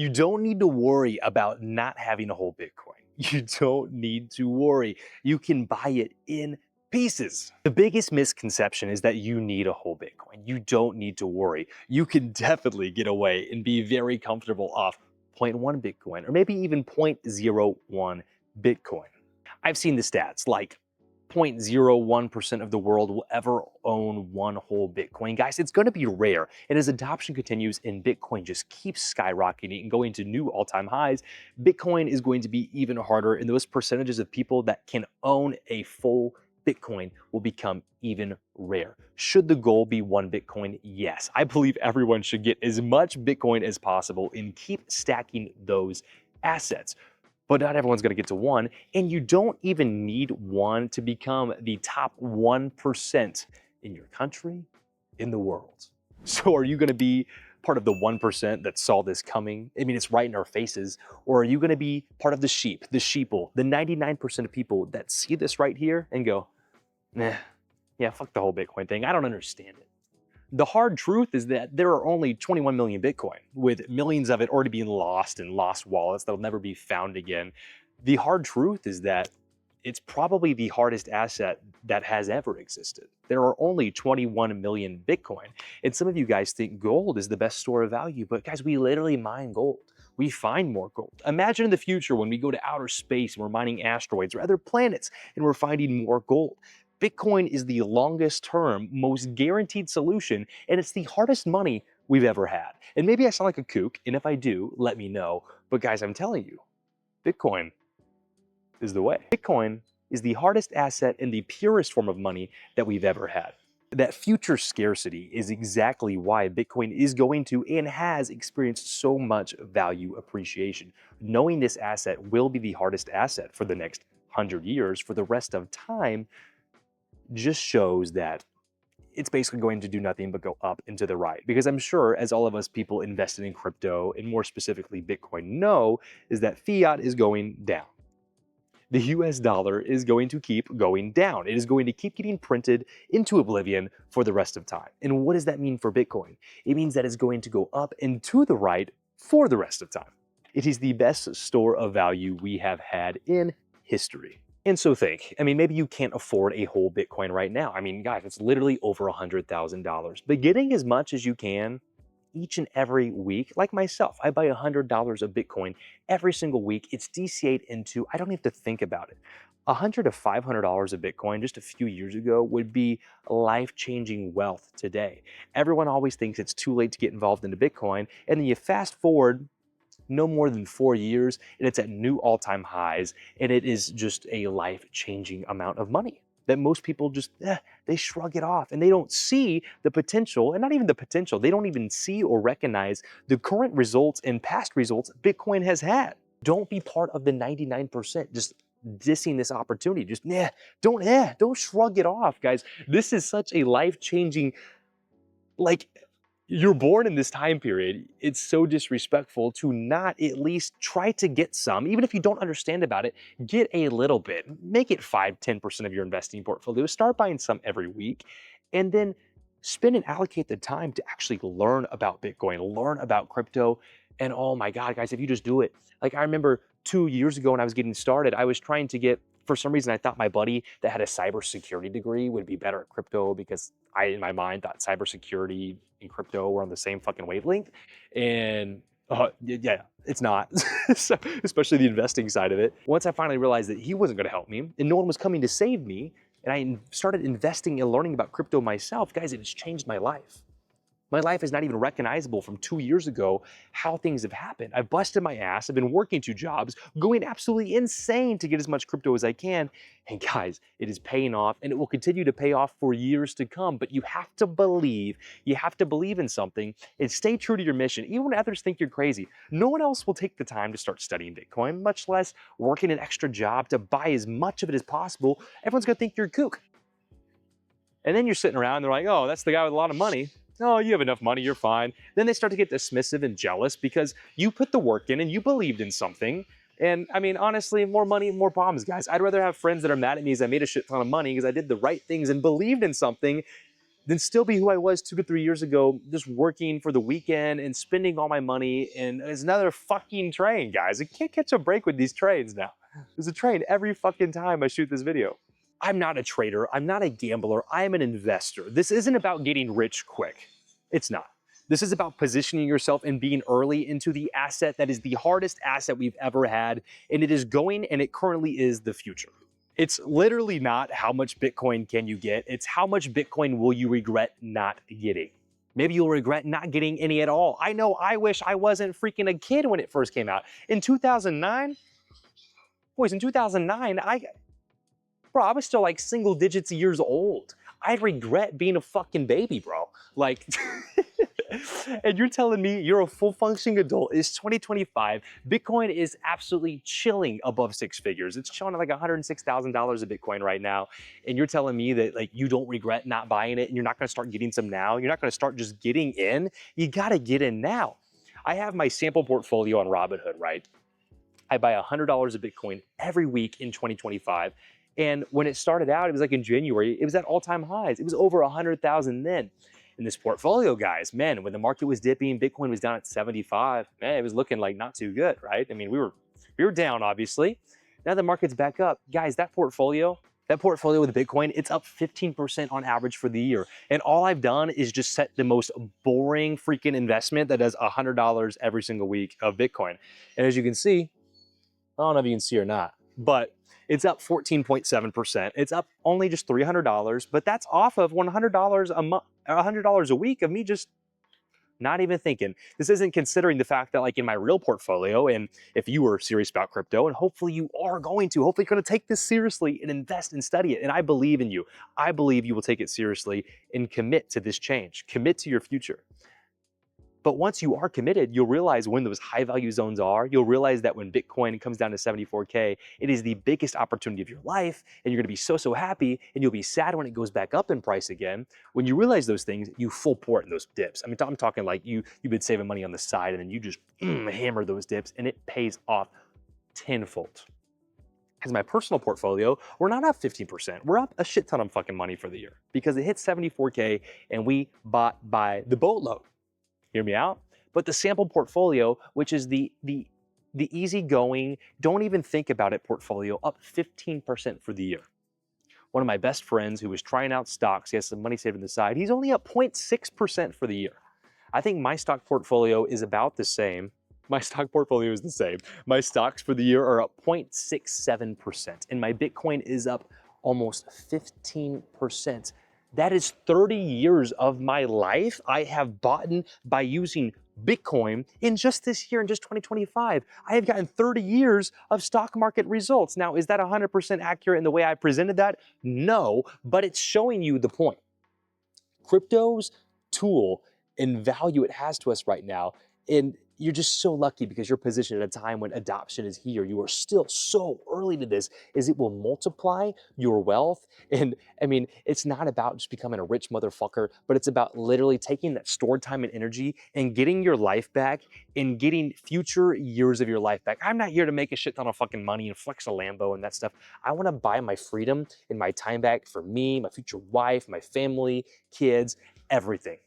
You don't need to worry about not having a whole Bitcoin. You don't need to worry. You can buy it in pieces. The biggest misconception is that you need a whole Bitcoin. You don't need to worry. You can definitely get away and be very comfortable off zero point 0.1 Bitcoin or maybe even 0.01 Bitcoin. I've seen the stats like 0.01% of the world will ever own one whole Bitcoin. Guys, it's going to be rare. And as adoption continues and Bitcoin just keeps skyrocketing and going to new all-time highs, Bitcoin is going to be even harder. And those percentages of people that can own a full Bitcoin will become even rare. Should the goal be one Bitcoin? Yes. I believe everyone should get as much Bitcoin as possible and keep stacking those assets. But not everyone's going to get to one, and you don't even need one to become the top 1% in your country, in the world. So are you going to be part of the 1% that saw this coming? I mean, it's right in our faces. Or are you going to be part of the sheep, the sheeple, the 99% of people that see this right here and go, nah, yeah, fuck the whole Bitcoin thing. I don't understand it. The hard truth is that there are only 21 million Bitcoin, with millions of it already being lost in lost wallets that'll never be found again. The hard truth is that it's probably the hardest asset that has ever existed. There are only 21 million Bitcoin. And some of you guys think gold is the best store of value, but guys, we literally mine gold. We find more gold. Imagine in the future when we go to outer space and we're mining asteroids or other planets and we're finding more gold. Bitcoin is the longest term, most guaranteed solution, and it's the hardest money we've ever had. And maybe I sound like a kook, and if I do, let me know. But guys, I'm telling you, Bitcoin is the way. Bitcoin is the hardest asset and the purest form of money that we've ever had. That future scarcity is exactly why Bitcoin is going to and has experienced so much value appreciation. Knowing this asset will be the hardest asset for the next 100 years, for the rest of time, just shows that it's basically going to do nothing but go up and to the right. Because I'm sure, as all of us people invested in crypto, and more specifically Bitcoin, know, is that fiat is going down. The US dollar is going to keep going down. It is going to keep getting printed into oblivion for the rest of time. And what does that mean for Bitcoin? It means that it's going to go up and to the right for the rest of time. It is the best store of value we have had in history. And so think, I mean, maybe you can't afford a whole Bitcoin right now. I mean, guys, it's literally over $100,000. But getting as much as you can each and every week, like myself, I buy $100 of Bitcoin every single week. It's DCA'd into, I don't have to think about it. $100 to $500 of Bitcoin just a few years ago would be life-changing wealth today. Everyone always thinks it's too late to get involved into Bitcoin. And then you fast forward no more than 4 years, and it's at new all-time highs, and it is just a life-changing amount of money that most people just, they shrug it off, and they don't see the potential, and not even the potential, they don't even see or recognize the current results and past results Bitcoin has had. Don't be part of the 99% just dissing this opportunity. Just, don't shrug it off, guys. This is such a life-changing, like, you're born in this time period. It's so disrespectful to not at least try to get some, even if you don't understand about it, get a little bit. Make it 5-10% of your investing portfolio. Start buying some every week, and then spend and allocate the time to actually learn about Bitcoin, learn about crypto. And oh my God, guys, if you just do it. Like I remember 2 years ago when I was getting started, I was trying to get, for some reason, I thought my buddy that had a cybersecurity degree would be better at crypto because I, in my mind, thought cybersecurity and crypto were on the same fucking wavelength. And yeah, it's not. So, especially the investing side of it. Once I finally realized that he wasn't going to help me and no one was coming to save me, and I started investing and learning about crypto myself, guys, it has changed my life. My life is not even recognizable from 2 years ago how things have happened. I've busted my ass. I've been working 2 jobs, going absolutely insane to get as much crypto as I can. And guys, it is paying off, and it will continue to pay off for years to come. But you have to believe. You have to believe in something and stay true to your mission, even when others think you're crazy. No one else will take the time to start studying Bitcoin, much less working an extra job to buy as much of it as possible. Everyone's going to think you're a kook. And then you're sitting around and they're like, oh, that's the guy with a lot of money. Oh, you have enough money, you're fine. Then they start to get dismissive and jealous because you put the work in and you believed in something. And I mean, honestly, more money, more problems, guys. I'd rather have friends that are mad at me as I made a shit ton of money because I did the right things and believed in something than still be who I was 2 to 3 years ago, just working for the weekend and spending all my money. And it's another fucking train, guys. I can't catch a break with these trains now. There's a train every fucking time I shoot this video. I'm not a trader. I'm not a gambler. I am an investor. This isn't about getting rich quick. It's not. This is about positioning yourself and being early into the asset that is the hardest asset we've ever had. And it is going, and it currently is the future. It's literally not how much Bitcoin can you get. It's how much Bitcoin will you regret not getting. Maybe you'll regret not getting any at all. I know I wish I wasn't freaking a kid when it first came out. In 2009, boys, in 2009, I was still like single digits years old. I regret being a fucking baby, bro. Like, and you're telling me you're a full functioning adult. It's 2025. Bitcoin is absolutely chilling above six figures. It's chilling at like $106,000 a Bitcoin right now. And you're telling me that like you don't regret not buying it and you're not going to start getting some now. You're not going to start just getting in. You got to get in now. I have my sample portfolio on Robinhood, right? I buy $100 of Bitcoin every week in 2025. And when it started out, it was like in January, it was at all-time highs. It was over 100,000 then. In this portfolio, guys, man, when the market was dipping, Bitcoin was down at 75. Man, it was looking like not too good, right? I mean, we were down, obviously. Now the market's back up. Guys, that portfolio with Bitcoin, it's up 15% on average for the year. And all I've done is just set the most boring freaking investment that does $100 every single week of Bitcoin. And as you can see, I don't know if you can see or not, but it's up 14.7%. It's up only just $300, but that's off of $100 a month, $100 a week of me just not even thinking. This isn't considering the fact that like in my real portfolio, and if you were serious about crypto, and hopefully you are going to, hopefully you're going to take this seriously and invest and study it. And I believe in you. I believe you will take it seriously and commit to this change, commit to your future. But once you are committed, you'll realize when those high value zones are. You'll realize that when Bitcoin comes down to 74K, it is the biggest opportunity of your life. And you're going to be so happy. And you'll be sad when it goes back up in price again. When you realize those things, you full port in those dips. I mean, I'm talking like you've been saving money on the side and then you just hammer those dips and it pays off tenfold. Because my personal portfolio, we're not up 15%. We're up a shit ton of fucking money for the year because it hit 74K and we bought by the boatload. Hear me out? But the sample portfolio, which is the easygoing, don't even think about it portfolio, up 15% for the year. One of my best friends who was trying out stocks, he has some money saved on the side, he's only up 0.6% for the year. I think my stock portfolio is about the same. My stock portfolio is the same. My stocks for the year are up 0.67%, and my Bitcoin is up almost 15%. That is 30 years of my life I have bought by using Bitcoin in just this year, in just 2025. I have gotten 30 years of stock market results. Now, is that 100% accurate in the way I presented that? No, but it's showing you the point. Crypto's tool and value it has to us right now, and you're just so lucky because you're positioned at a time when adoption is here. You are still so early to this, is it will multiply your wealth. And I mean, it's not about just becoming a rich motherfucker, but it's about literally taking that stored time and energy and getting your life back and getting future years of your life back. I'm not here to make a shit ton of fucking money and flex a Lambo and that stuff. I want to buy my freedom and my time back for me, my future wife, my family, kids, everything.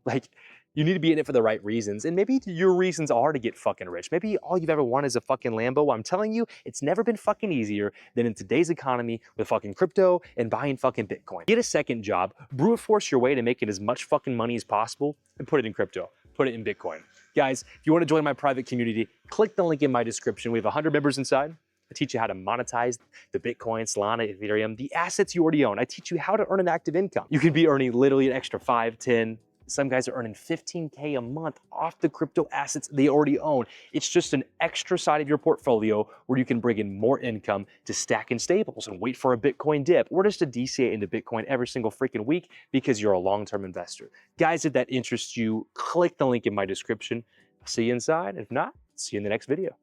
Like, you need to be in it for the right reasons. And maybe your reasons are to get fucking rich. Maybe all you've ever wanted is a fucking Lambo. I'm telling you, it's never been fucking easier than in today's economy with fucking crypto and buying fucking Bitcoin. Get a second job, brute force your way to making as much fucking money as possible, and put it in crypto. Put it in Bitcoin. Guys, if you want to join my private community, click the link in my description. We have 100 members inside. I teach you how to monetize the Bitcoin, Solana, Ethereum, the assets you already own. I teach you how to earn an active income. You can be earning literally an extra 5, 10, some guys are earning 15K a month off the crypto assets they already own. It's just an extra side of your portfolio where you can bring in more income to stack in stables and wait for a Bitcoin dip, or just to DCA into Bitcoin every single freaking week because you're a long-term investor. Guys, if that interests you, click the link in my description. I'll see you inside. If not, see you in the next video.